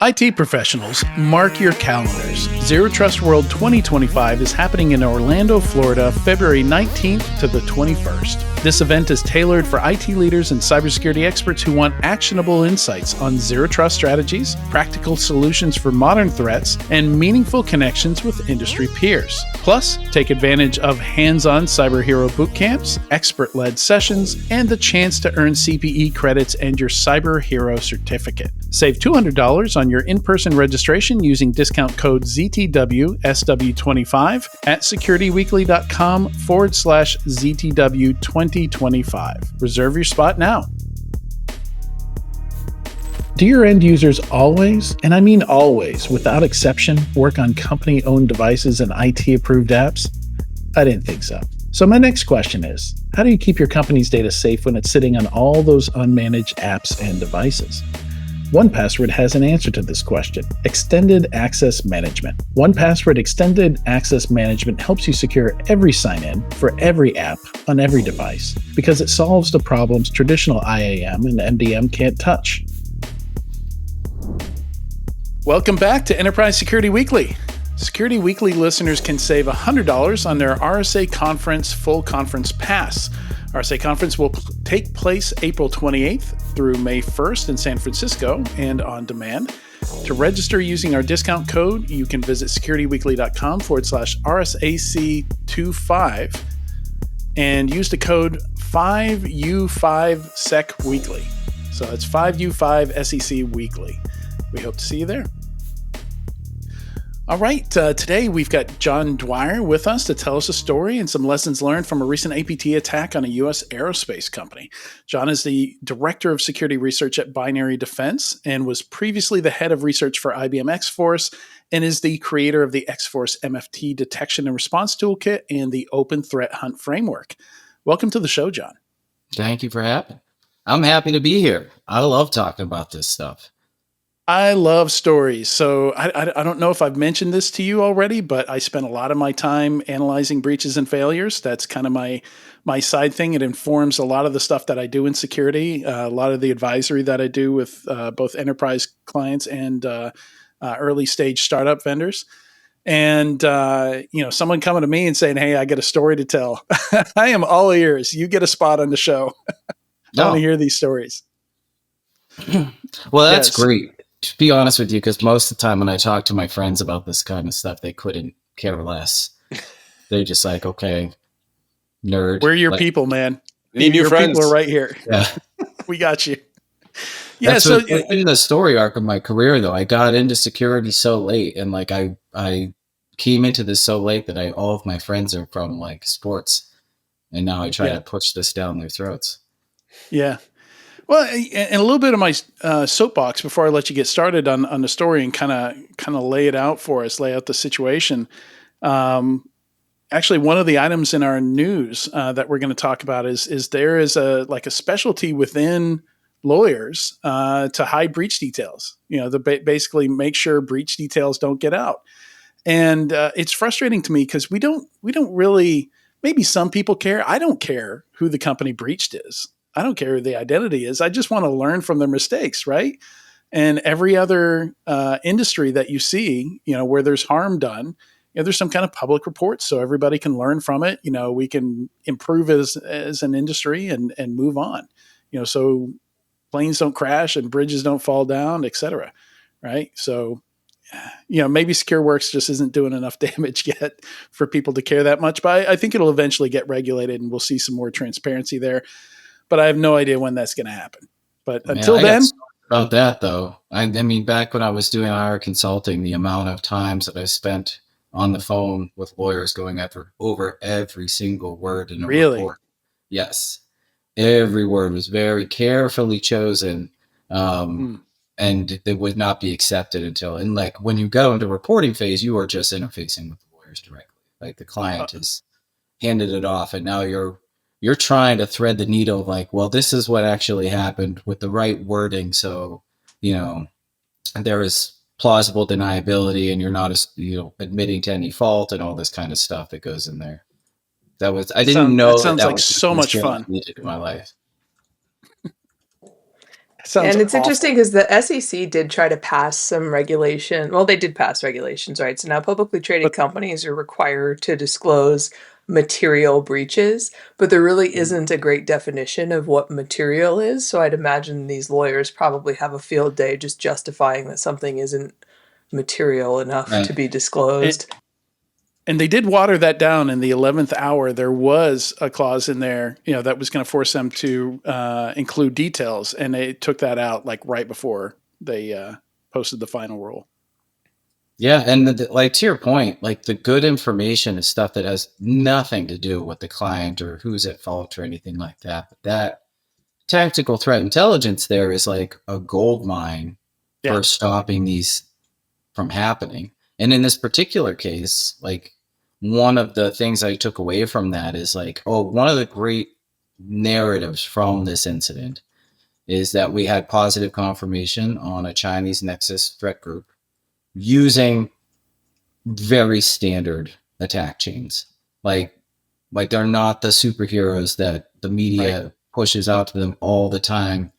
IT professionals, mark your calendars. Zero Trust World 2025 is happening in Orlando, Florida, February 19th to the 21st. This event is tailored for IT leaders and cybersecurity experts who want actionable insights on zero trust strategies, practical solutions for modern threats, and meaningful connections with industry peers. Plus, take advantage of hands-on cyber hero boot camps, expert-led sessions, and the chance to earn CPE credits and your cyber hero certificate. Save $200 on your in-person registration using discount code ZTWSW25 at securityweekly.com/ZTW2025. Reserve your spot now. Do your end users always, and I mean always, without exception, work on company-owned devices and IT-approved apps? I didn't think so. So my next question is, how do you keep your company's data safe when it's sitting on all those unmanaged apps and devices? 1Password has an answer to this question: Extended Access Management. 1Password Extended Access Management helps you secure every sign-in for every app on every device because it solves the problems traditional IAM and MDM can't touch. Welcome back to Enterprise Security Weekly. Security Weekly listeners can save $100 on their RSA Conference Full Conference Pass. RSA Conference will take place April 28th through May 1st in San Francisco and on demand. To register using our discount code, you can visit securityweekly.com/RSAC25 and use the code 5U5SEC-Weekly. So that's 5U5SEC Weekly. We hope to see you there. All right, today we've got John Dwyer with us to tell us a story and some lessons learned from a recent APT attack on a U.S. aerospace company. John is the Director of Security Research at Binary Defense and was previously the head of research for IBM X-Force and is the creator of the X-Force MFT Detection and Response Toolkit and the Open Threat Hunt Framework. Welcome to the show, John. Thank you for having me. I'm happy to be here. I love talking about this stuff. I love stories. So I don't know if I've mentioned this to you already, but I spent a lot of my time analyzing breaches and failures. That's kind of my side thing. It informs a lot of the stuff that I do in security, a lot of the advisory that I do with both enterprise clients and early stage startup vendors. And, someone coming to me and saying, "Hey, I got a story to tell." I am all ears. You get a spot on the show. I want to hear these stories. Well, that's great. To be honest with you, because most of the time when I talk to my friends about this kind of stuff, they couldn't care less. They're just like, okay, nerd. We're your people, man. Need new friends. People are right here. Yeah. We got you. Yeah. So in the story arc of my career, though, I got into security so late, and like I came into this so late that all of my friends are from like sports, and now I try to push this down their throats. Yeah. Well, and a little bit of my soapbox before I let you get started on the story and kind of lay it out for us, lay out the situation. Actually, one of the items in our news that we're going to talk about is there is a specialty within lawyers to hide breach details. To basically make sure breach details don't get out. And it's frustrating to me because we don't really. Maybe some people care. I don't care who the company breached is. I don't care who the identity is. I just want to learn from their mistakes, right? And every other industry that you see, where there's harm done, there's some kind of public report so everybody can learn from it. We can improve as an industry and move on. So planes don't crash and bridges don't fall down, et cetera, right? So, maybe SecureWorks just isn't doing enough damage yet for people to care that much, but I think it'll eventually get regulated and we'll see some more transparency there. But I have no idea when that's going to happen. But until then, about that though, I mean, back when I was doing IR consulting, the amount of times that I spent on the phone with lawyers going over every single word in a report. Yes, every word was very carefully chosen, and they would not be accepted until. And like when you go into reporting phase, you are just interfacing with the lawyers directly. Like the client has handed it off, and now you're trying to thread the needle of like, well, this is what actually happened with the right wording. So, there is plausible deniability and you're not, admitting to any fault and all this kind of stuff that goes in there. I didn't know. That sounds like so much fun in my life. Sounds And it's interesting awful. because the SEC did try to pass some regulation. Well, they did pass regulations, right? So now publicly traded But companies are required to disclose material breaches, but there really isn't a great definition of what material is. So I'd imagine these lawyers probably have a field day just justifying that something isn't material enough Right. to be and, disclosed. and they did water that down in the 11th hour. There was a clause in there, that was going to force them to include details, and they took that out like right before they posted the final rule. Yeah, and like to your point, like the good information is stuff that has nothing to do with the client or who's at fault or anything like that. But that tactical threat intelligence there is like a gold mine Yeah. for stopping these from happening. And in this particular case, like one of the things I took away from that is like, oh, one of the great narratives from this incident is that we had positive confirmation on a Chinese Nexus threat group using very standard attack chains. Like they're not the superheroes that the media Right. pushes out to them all the time.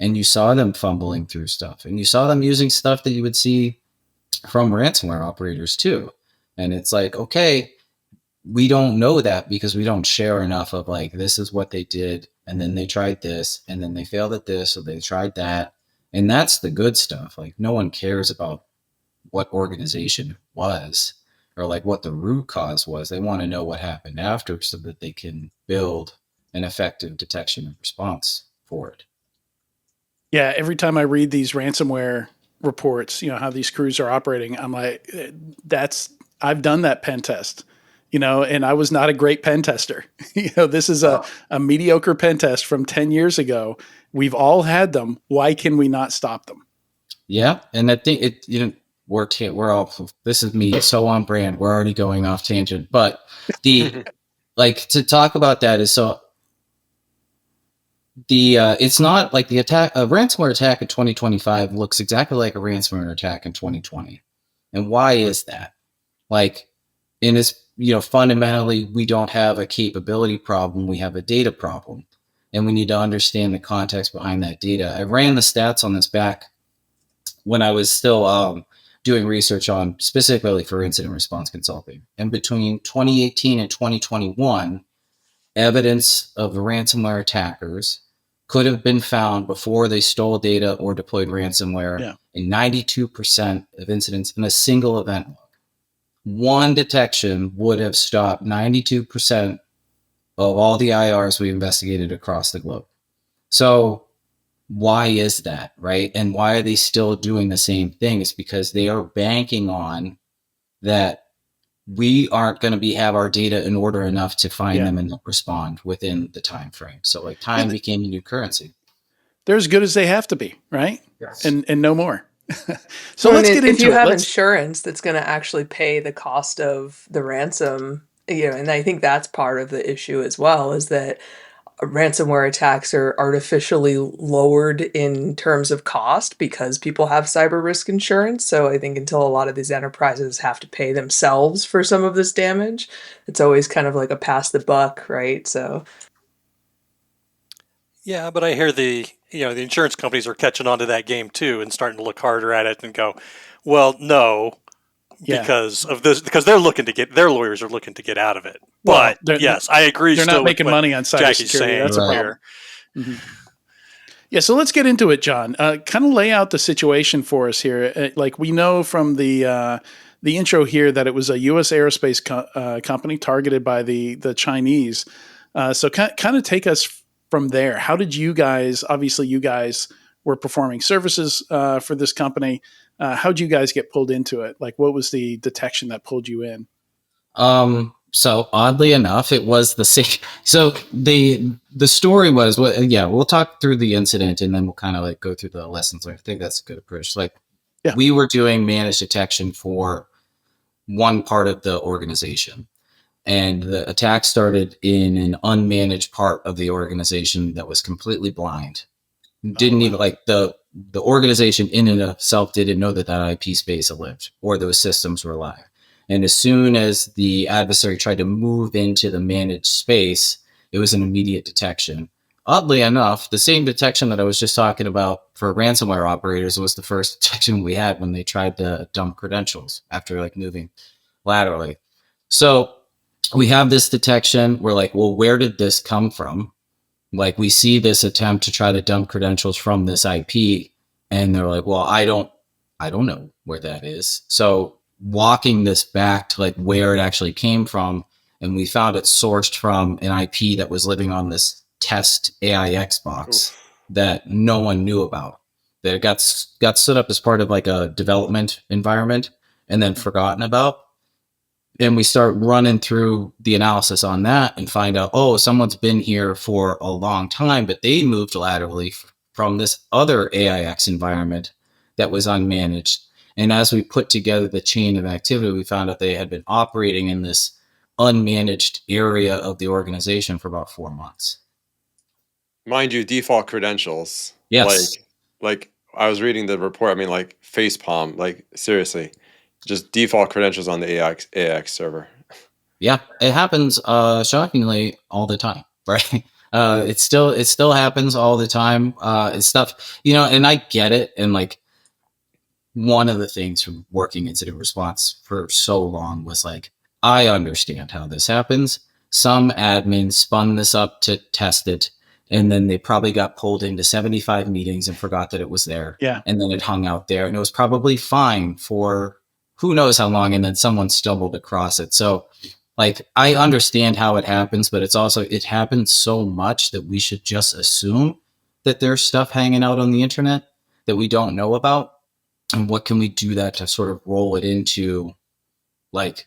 And you saw them fumbling through stuff, and you saw them using stuff that you would see from ransomware operators too. And it's like, okay, we don't know that because we don't share enough of like, this is what they did. And then they tried this, and then they failed at this. So they tried that. And that's the good stuff. Like no one cares about what organization it was or like what the root cause was. They want to know what happened after so that they can build an effective detection and response for it. Yeah. Every time I read these ransomware reports, how these crews are operating, I'm like, I've done that pen test, and I was not a great pen tester. This is a mediocre pen test from 10 years ago. We've all had them. Why can we not stop them? Yeah. And I think we're all, this is me so on brand. We're already going off tangent, but like to talk about that is so it's not like the attack, a ransomware attack in 2025 looks exactly like a ransomware attack in 2020. And why is that? Like, in this, fundamentally, we don't have a capability problem. We have a data problem. And we need to understand the context behind that data. I ran the stats on this back when I was still doing research on specifically for incident response consulting. And between 2018 and 2021, evidence of ransomware attackers could have been found before they stole data or deployed ransomware in 92% of incidents in a single event log. One detection would have stopped 92% of all the IRs we investigated across the globe. So why is that, right? And why are they still doing the same thing? It's because they are banking on that we aren't going to have our data in order enough to find them and respond within the time frame. So like time became a new currency. They're as good as they have to be, right? Yes. And no more. So Well, let's get into it. If you have insurance that's going to actually pay the cost of the ransom, and I think that's part of the issue as well, is that ransomware attacks are artificially lowered in terms of cost because people have cyber risk insurance. So I think until a lot of these enterprises have to pay themselves for some of this damage, it's always kind of like a pass the buck, right? So yeah, but I hear the insurance companies are catching on to that game too and starting to look harder at it and go, well, no, because of this, because their lawyers are looking to get out of it. Well, but yes, I agree. They're not making money on cybersecurity. That's a problem. Mm-hmm. Yeah, so let's get into it, John. Kind of lay out the situation for us here. Like we know from the intro here that it was a U.S. aerospace company targeted by the Chinese. So kind of take us from there. How did you guys? Obviously, you guys were performing services for this company. How did you guys get pulled into it? Like, what was the detection that pulled you in? So oddly enough, it was the same. So the story was, we'll talk through the incident and then we'll kind of like go through the lessons learned. I think that's a good approach. Like we were doing managed detection for one part of the organization, and the attack started in an unmanaged part of the organization that was completely blind. Didn't even like the organization in and of itself didn't know that IP space lived or those systems were live. And as soon as the adversary tried to move into the managed space, it was an immediate detection oddly enough, the same detection that I was just talking about for ransomware operators was the first detection we had when they tried to dump credentials after like moving laterally. So we have this detection. We're like, well, where did this come from? Like we see this attempt to try to dump credentials from this IP, and they're like, well, I don't know where that is. So walking this back to like where it actually came from, and we found it sourced from an IP that was living on this test AIX box that no one knew about. That it got stood up as part of like a development environment and then forgotten about. And we start running through the analysis on that and find out, oh, someone's been here for a long time, but they moved laterally from this other AIX environment that was unmanaged. And as we put together the chain of activity, we found out they had been operating in this unmanaged area of the organization for about 4 months. Mind you, default credentials. Yes. Like I was reading the report. I mean, like facepalm. Like seriously, just default credentials on the AIX server. Yeah, it happens shockingly all the time, right? It still happens all the time. It's stuff, and I get it. And like one of the things from working incident response for so long was like, I understand how this happens. Some admin spun this up to test it, and then they probably got pulled into 75 meetings and forgot that it was there. Yeah. And then it hung out there, and it was probably fine for who knows how long, and then someone stumbled across it. So like, I understand how it happens, but it happens so much that we should just assume that there's stuff hanging out on the internet that we don't know about. And what can we do that to sort of roll it into, like,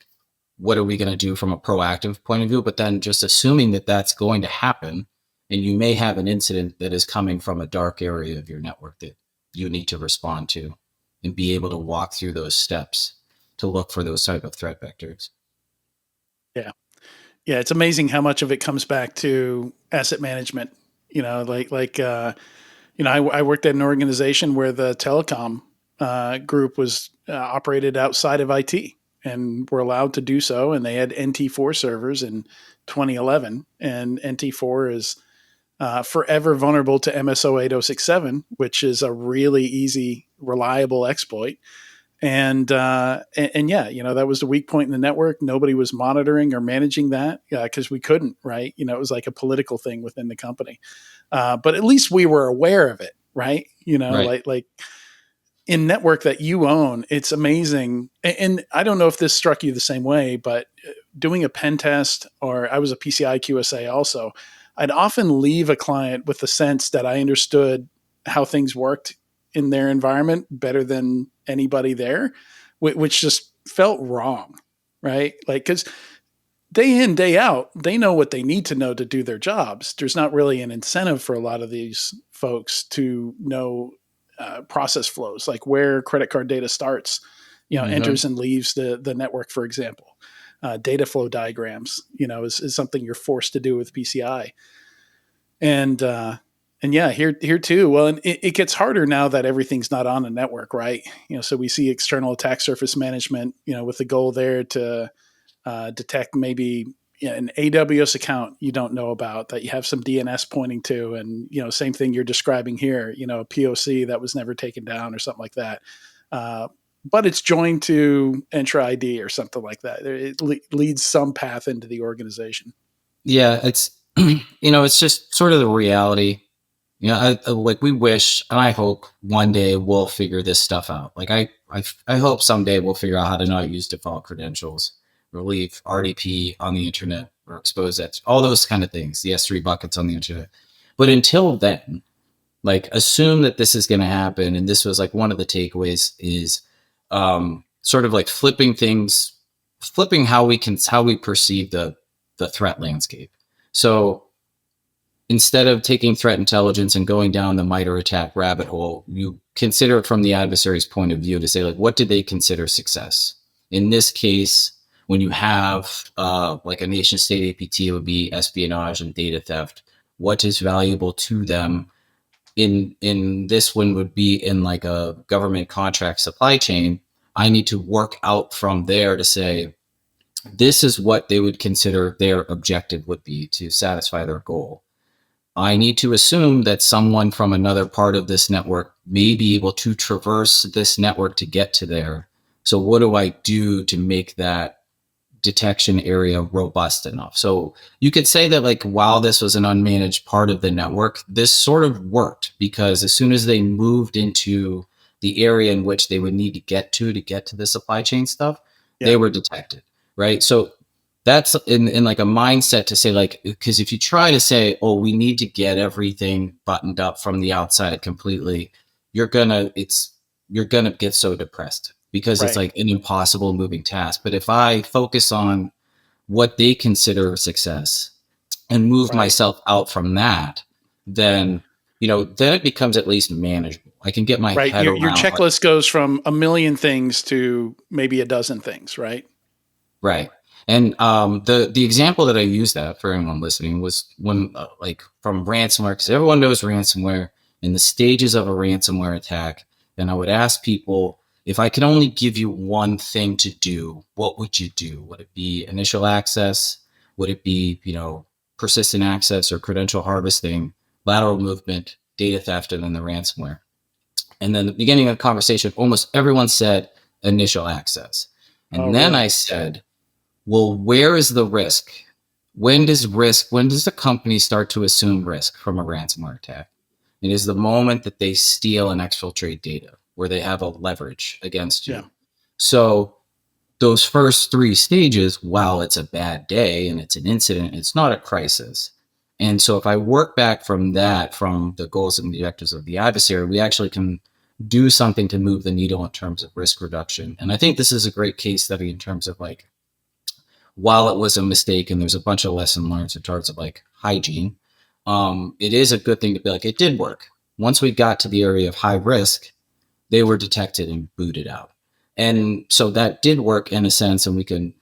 what are we going to do from a proactive point of view? But then just assuming that that's going to happen, and you may have an incident that is coming from a dark area of your network that you need to respond to, and be able to walk through those steps to look for those type of threat vectors. Yeah, it's amazing how much of it comes back to asset management. I worked at an organization where the telecom group was operated outside of IT and were allowed to do so, and they had NT4 servers in 2011, and NT4 is forever vulnerable to MSO 8067, which is a really easy, reliable exploit. And yeah, that was the weak point in the network. Nobody was monitoring or managing that because we couldn't, right? It was like a political thing within the company. But at least we were aware of it, right? Right. Like in network that you own, it's amazing. And I don't know if this struck you the same way, but doing a pen test, or I was a PCI QSA also, I'd often leave a client with the sense that I understood how things worked in their environment better than anybody there, which just felt wrong, right? Like, because day in, day out, they know what they need to know to do their jobs. There's not really an incentive for a lot of these folks to know process flows, like where credit card data starts, enters and leaves the network, for example. Data flow diagrams, is something you're forced to do with PCI. And yeah, here too. Well, and it gets harder now that everything's not on a network, right? So we see external attack surface management, with the goal there to detect maybe an AWS account you don't know about that you have some DNS pointing to, and same thing you're describing here, a POC that was never taken down or something like that. But it's joined to Entra ID or something like that. It leads some path into the organization. Yeah, it's it's just sort of the reality. Like we wish, and I hope one day we'll figure this stuff out. Like I hope someday we'll figure out how to not use default credentials, or leave RDP on the internet, or expose that, all those kind of things, the S3 buckets on the internet. But until then, like, assume that this is going to happen. And this was like one of the takeaways is sort of like flipping how we perceive the threat landscape. So instead of taking threat intelligence and going down the MITRE ATT&CK rabbit hole, you consider it from the adversary's point of view to say, like, what did they consider success? In this case, when you have like a nation state APT, it would be espionage and data theft. What is valuable to them? In this one would be in like a government contract supply chain. I need to work out from there to say, this is what they would consider their objective would be to satisfy their goal. I need to assume that someone from another part of this network may be able to traverse this network to get to there. So what do I do to make that detection area robust enough? So you could say that, like, while this was an unmanaged part of the network, this sort of worked, because as soon as they moved into the area in which they would need to get to the supply chain stuff, they were detected, right? So that's in like a mindset to say, like, because if you try to say, oh, we need to get everything buttoned up from the outside completely, you're gonna get so depressed, because it's like an impossible moving task. But if I focus on what they consider success and move myself out from that, then then it becomes at least manageable. I can get my head around. Your checklist goes from a million things to maybe a dozen things, right? Right. And the example that I used that for anyone listening was when like from ransomware, because everyone knows ransomware in the stages of a ransomware attack. And I would ask people, if I could only give you one thing to do, what would you do? Would it be initial access? Would it be, persistent access or credential harvesting, lateral movement, data theft, and then the ransomware? And then the beginning of the conversation, almost everyone said initial access. And then I said, well, where is the risk? When does the company start to assume risk from a ransomware attack? It is the moment that they steal and exfiltrate data, where they have a leverage against you. So those first three stages, while it's a bad day and it's an incident, it's not a crisis. And so if I work back from that, from the goals and objectives of the adversary, we actually can do something to move the needle in terms of risk reduction. And I think this is a great case study in terms of, like, while it was a mistake and there's a bunch of lesson learned in terms of, like, hygiene, it is a good thing to be like, it did work. Once we got to the area of high risk, they were detected and booted out. And so that did work in a sense, and we can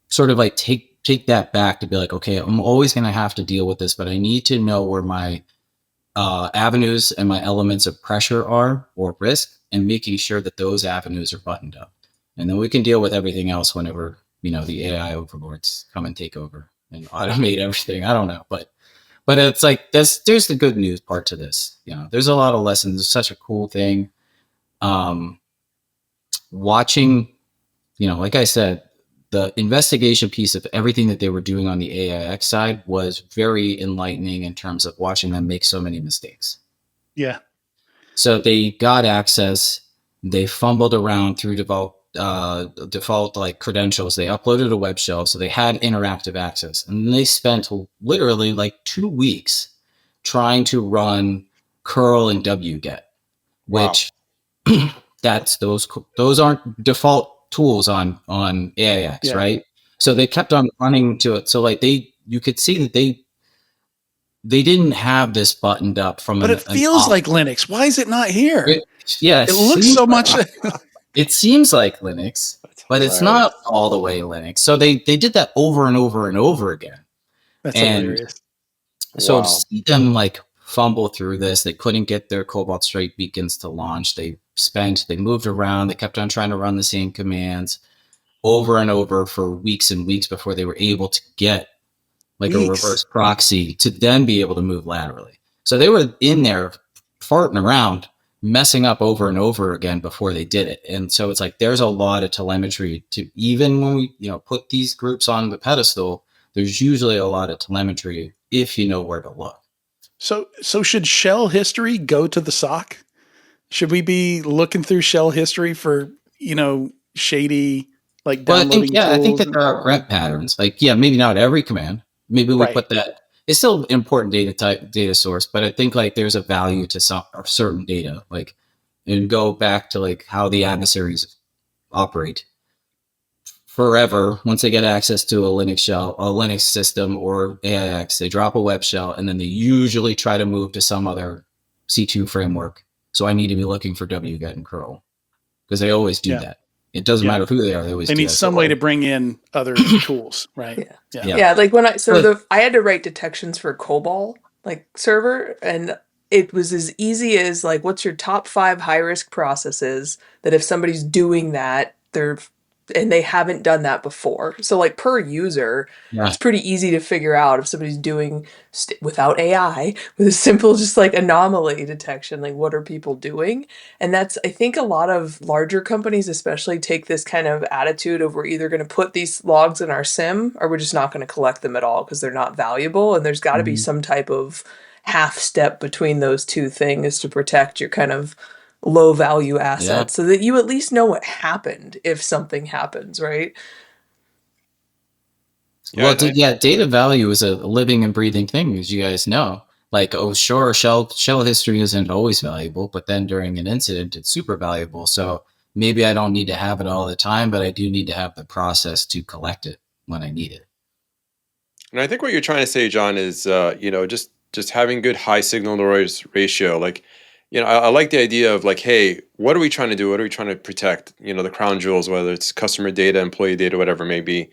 sort of like take that back to be like, okay, I'm always going to have to deal with this, but I need to know where my avenues and my elements of pressure are, or risk, and making sure that those avenues are buttoned up. And then we can deal with everything else whenever, the AI overlords come and take over and automate everything. I don't know, but it's like, there's the good news part to this. There's a lot of lessons. It's such a cool thing. Watching, like I said, the investigation piece of everything that they were doing on the AIX side was very enlightening in terms of watching them make so many mistakes. Yeah. So they got access. They fumbled around through default like credentials. They uploaded a web shell, so they had interactive access, and they spent literally like 2 weeks trying to run curl and wget, which that's those aren't default tools on AIX, right? So they kept on running to it. So like you could see that they didn't have this buttoned up from. But it feels like Linux. Why is it not here? It looks so much. It seems like Linux, but it's not all the way Linux. So they did that over and over and over again. That's hilarious. So to see them like fumble through this, they couldn't get their Cobalt Strike beacons to launch. They moved around. They kept on trying to run the same commands over and over for weeks and weeks before they were able to get like a reverse proxy to then be able to move laterally. So they were in there farting around, messing up over and over again before they did it. And so it's like, there's a lot of telemetry to, even when we, put these groups on the pedestal, there's usually a lot of telemetry if you know where to look. So should shell history go to the SOC? Should we be looking through shell history for, shady, like downloading tools? I think that there are rep patterns. Like, maybe not every command. Maybe we put that. It's still an important data source, but I think like there's a value to some certain data, like, and go back to like how the adversaries operate. Forever, once they get access to a Linux shell, a Linux system, or AIX, they drop a web shell, and then they usually try to move to some other C2 framework. So I need to be looking for wget and curl, because they always do that. It doesn't matter who they are; they need some way to bring in other tools, right? Yeah. Like when I had to write detections for COBOL like server, and it was as easy as like, what's your top 5 high risk processes that if somebody's doing that, they're and they haven't done that before. So like per user, it's pretty easy to figure out if somebody's doing without AI, with a simple just like anomaly detection, like what are people doing? And that's, I think a lot of larger companies especially take this kind of attitude of we're either going to put these logs in our SIM or we're just not going to collect them at all because they're not valuable. And there's got to be some type of half step between those two things to protect your kind of low value assets so that you at least know what happened if something happens, right? Well, data value is a living and breathing thing, as you guys know. Like, oh, sure, shell history isn't always valuable, but then during an incident, it's super valuable. So maybe I don't need to have it all the time, but I do need to have the process to collect it when I need it. And I think what you're trying to say, John, is just having good high signal noise ratio. Like, I like the idea of like, hey, what are we trying to do? What are we trying to protect? The crown jewels, whether it's customer data, employee data, whatever it may be,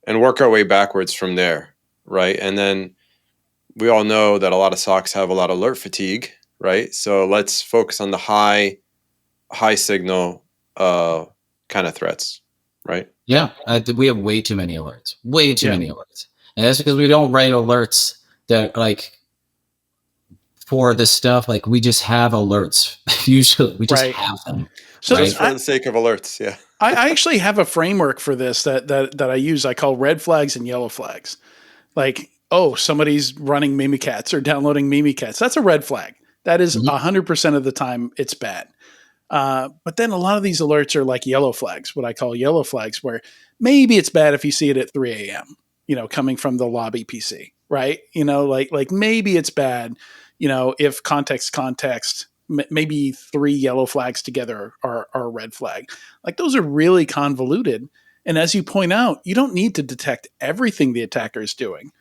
and work our way backwards from there, right? And then we all know that a lot of SOCs have a lot of alert fatigue, right? So let's focus on the high signal kind of threats, right? Yeah, we have way too many alerts, many alerts. And that's because we don't write alerts that like for this stuff. Like we just have alerts. Usually we just have them. So just for the sake of alerts. Yeah. I actually have a framework for this that I use. I call red flags and yellow flags. Like, oh, somebody's running Mimikatz or downloading Mimikatz. That's a red flag. That is 100% of the time it's bad. But then a lot of these alerts are like yellow flags, what I call yellow flags, where maybe it's bad if you see it at 3 a.m., coming from the lobby PC, right? Like maybe it's bad, if context, maybe 3 yellow flags together are a red flag. Like those are really convoluted. And as you point out, you don't need to detect everything the attacker is doing.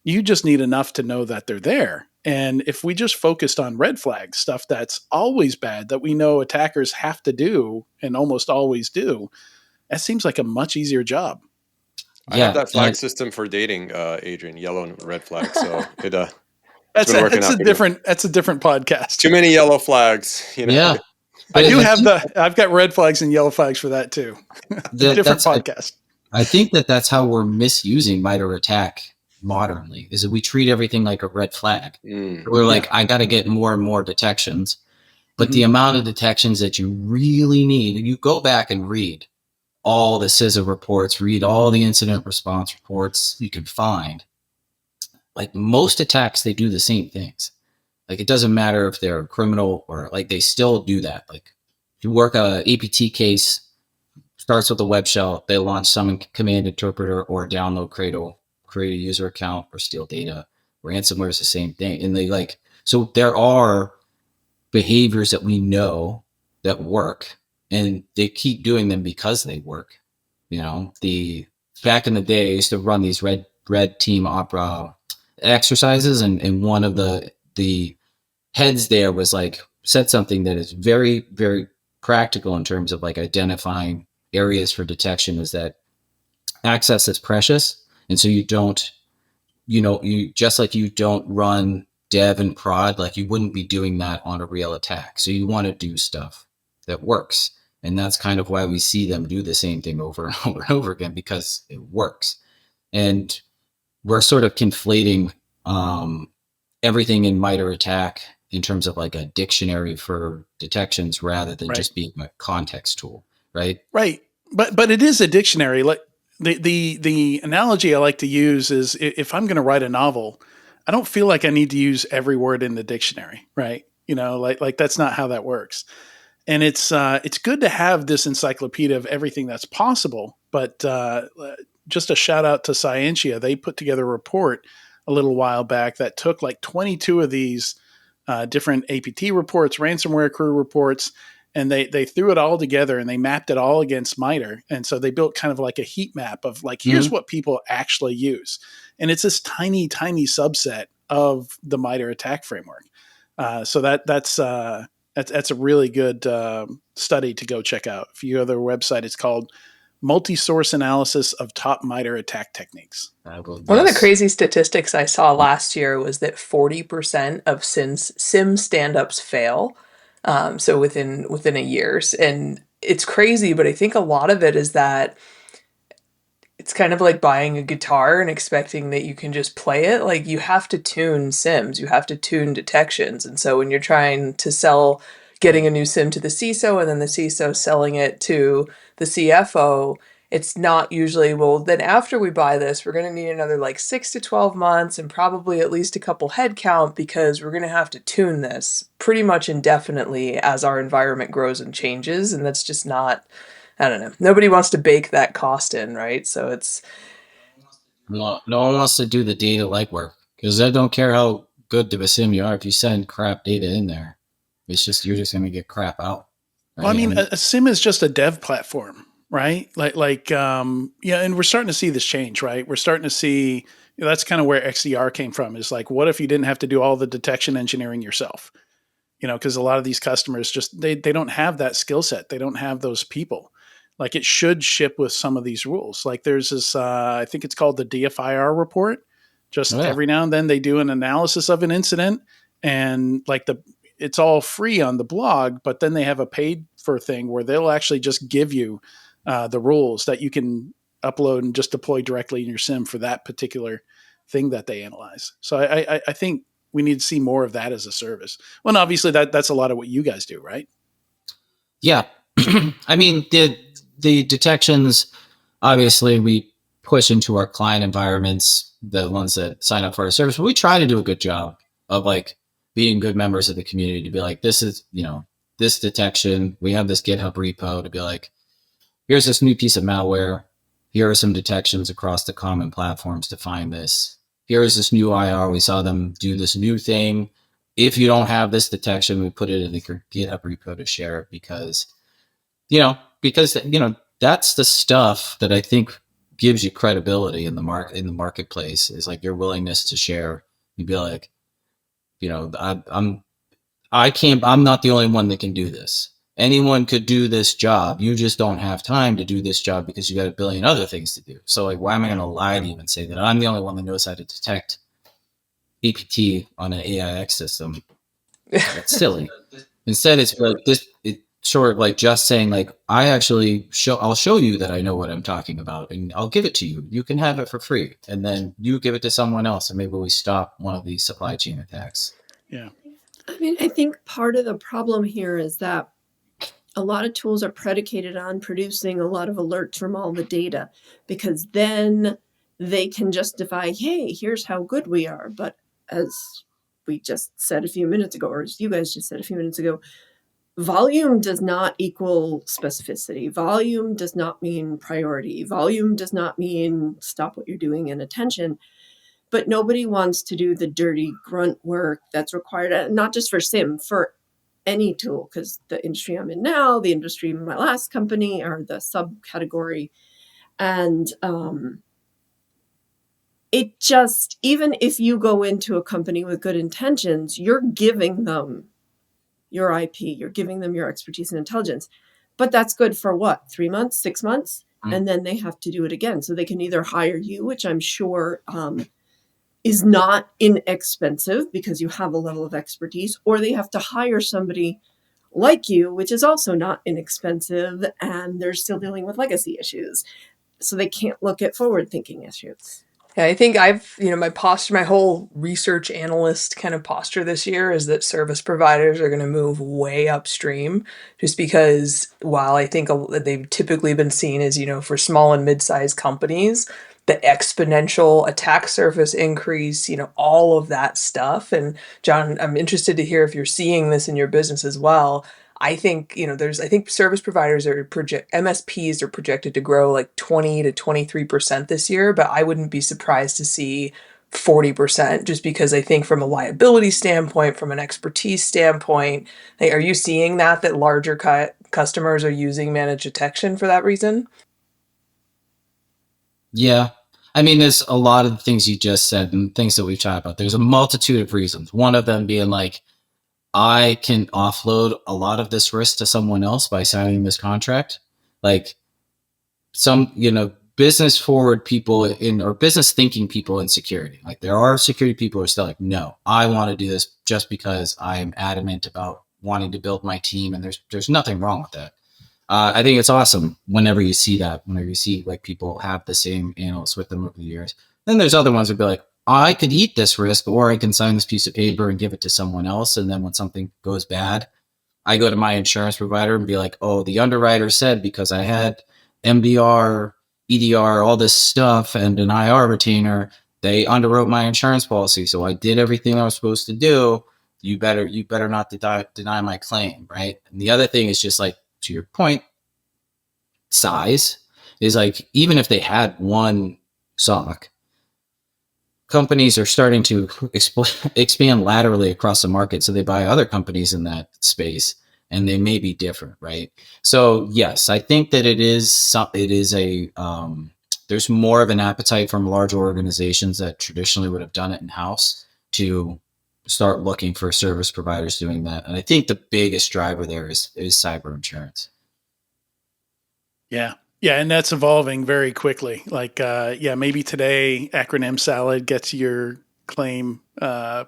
You just need enough to know that they're there. And if we just focused on red flags, stuff that's always bad that we know attackers have to do and almost always do, that seems like a much easier job. I have that flag system for dating, Adrian, yellow and red flag. So that's a different podcast. Too many yellow flags. Yeah. I've got red flags and yellow flags for that too. Different podcast. I think that's how we're misusing MITRE ATT&CK modernly, is that we treat everything like a red flag. We're like, I got to get more and more detections. But the amount of detections that you really need, and you go back and read all the CISA reports, read all the incident response reports you can find. Like most attacks, they do the same things. Like it doesn't matter if they're criminal or like they still do that. Like if you work a APT case, starts with a web shell, they launch some command interpreter or download Cradle, create a user account or steal data. Ransomware is the same thing. And so there are behaviors that we know that work and they keep doing them because they work. Back in the day, I used to run these red team opera exercises, and one of the heads there was like said something that is very, very practical in terms of like identifying areas for detection, is that access is precious. And so you don't, you just like you don't run dev and prod, like you wouldn't be doing that on a real attack. So you want to do stuff that works. And that's kind of why we see them do the same thing over and over and over again, because it works. And we're sort of conflating everything in MITRE ATT&CK in terms of like a dictionary for detections rather than just being a context tool, right? Right. But it is a dictionary. Like the analogy I like to use is if I'm going to write a novel, I don't feel like I need to use every word in the dictionary, right? Like that's not how that works. And it's good to have this encyclopedia of everything that's possible. But just a shout out to Scientia. They put together a report a little while back that took like 22 of these different APT reports, ransomware crew reports, and they threw it all together and they mapped it all against MITRE. And so they built kind of like a heat map of like, here's what people actually use. And it's this tiny, tiny subset of the MITRE ATT&CK framework. So that's a really good study to go check out. If you go to their website, it's called Multi-Source Analysis of Top MITRE ATT&CK Techniques. One of the crazy statistics I saw last year was that 40% of SIM stand-ups fail. So within a year. And it's crazy, but I think a lot of it is that it's kind of like buying a guitar and expecting that you can just play it. Like, you have to tune sims, you have to tune detections. And so when you're trying to sell, getting a new sim to the CISO and then the CISO selling it to the CFO, it's not usually, well, then after we buy this, we're going to need another like 6 to 12 months and probably at least a couple head count because we're going to have to tune this pretty much indefinitely as our environment grows and changes. And that's just not, I don't know. Nobody wants to bake that cost in, right? So it's no one wants to do the data legwork because I don't care how good of a sim you are. If you send crap data in there, it's just you're just going to get crap out. Right? Well, I mean, a sim is just a dev platform, right? Yeah, and we're starting to see this change, right? We're starting to see that's kind of where XDR came from. Is like, what if you didn't have to do all the detection engineering yourself? Because a lot of these customers just they don't have that skill set. They don't have those people. Like, it should ship with some of these rules. Like, there's this, I think it's called the DFIR report. Just every now and then they do an analysis of an incident, and like it's all free on the blog, but then they have a paid for thing where they'll actually just give you the rules that you can upload and just deploy directly in your sim for that particular thing that they analyze. So I think we need to see more of that as a service. Well, and obviously that's a lot of what you guys do, right? Yeah. I mean, the detections, obviously we push into our client environments, the ones that sign up for our service, but we try to do a good job of like being good members of the community to be like, this is, this detection, we have this GitHub repo to be like, here's this new piece of malware. Here are some detections across the common platforms to find this. Here is this new IR. We saw them do this new thing. If you don't have this detection, we put it in the GitHub repo to share it because that's the stuff that I think gives you credibility in the marketplace is like your willingness to share. You'd be like, I'm not the only one that can do this. Anyone could do this job. You just don't have time to do this job because you got a billion other things to do. So like, why am I going to lie to you and say that I'm the only one that knows how to detect APT on an AIX system? That's silly. Instead, it's like this. It's sort of like just saying like, I'll show you that I know what I'm talking about, and I'll give it to you. You can have it for free, and then you give it to someone else, and maybe we stop one of these supply chain attacks. Yeah. I mean, I think part of the problem here is that a lot of tools are predicated on producing a lot of alerts from all the data, because then they can justify, hey, here's how good we are. But as we just said a few minutes ago, or as you guys just said a few minutes ago, volume does not equal specificity. Volume does not mean priority. Volume does not mean stop what you're doing and attention. But nobody wants to do the dirty grunt work that's required, not just for SIM, for any tool, because the industry I'm in now, the industry in my last company are the subcategory. And it just, even if you go into a company with good intentions, you're giving them your IP, you're giving them your expertise and intelligence. But that's good for what, 3 months, 6 months? And then they have to do it again. So they can either hire you, which I'm sure is not inexpensive because you have a level of expertise, or they have to hire somebody like you, which is also not inexpensive, and they're still dealing with legacy issues. So they can't look at forward-thinking issues. Yeah, I think my whole research analyst kind of posture this year is that service providers are going to move way upstream, just because while I think they've typically been seen as, for small and mid-sized companies, the exponential attack surface increase, all of that stuff. And John, I'm interested to hear if you're seeing this in your business as well. I think, I think service providers MSPs are projected to grow like 20 to 23% this year, but I wouldn't be surprised to see 40%, just because I think from a liability standpoint, from an expertise standpoint, are you seeing that larger customers are using managed detection for that reason? Yeah. I mean, there's a lot of the things you just said and things that we've talked about. There's a multitude of reasons. One of them being like, I can offload a lot of this risk to someone else by signing this contract. Like some, business forward people or business thinking people in security. Like there are security people who are still like, no, I want to do this just because I am adamant about wanting to build my team. And there's nothing wrong with that. I think it's awesome whenever you see that, whenever you see like people have the same analysts with them over the years. Then there's other ones that be like, I could eat this risk, or I can sign this piece of paper and give it to someone else. And then when something goes bad, I go to my insurance provider and be like, oh, the underwriter said because I had MDR, EDR, all this stuff, and an IR retainer, they underwrote my insurance policy. So I did everything I was supposed to do. You better not deny my claim, right? And the other thing is just like, to your point, size is like, even if they had one SOC, companies are starting to expand laterally across the market. So they buy other companies in that space, and they may be different, right? So yes, I think that there's more of an appetite from large organizations that traditionally would have done it in-house to start looking for service providers doing that. And I think the biggest driver there is cyber insurance. Yeah. Yeah. And that's evolving very quickly. Like, maybe today acronym salad gets your claim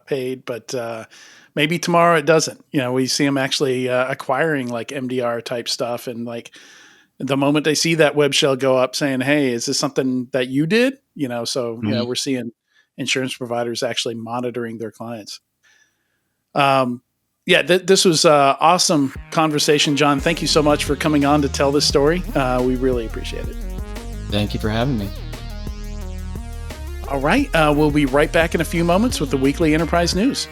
paid, but maybe tomorrow it doesn't. We see them actually acquiring like MDR type stuff. And like the moment they see that web shell go up saying, hey, is this something that you did? We're seeing insurance providers actually monitoring their clients. This was awesome conversation, John. Thank you so much for coming on to tell this story. We really appreciate it. Thank you for having me. All right. We'll be right back in a few moments with the weekly enterprise news.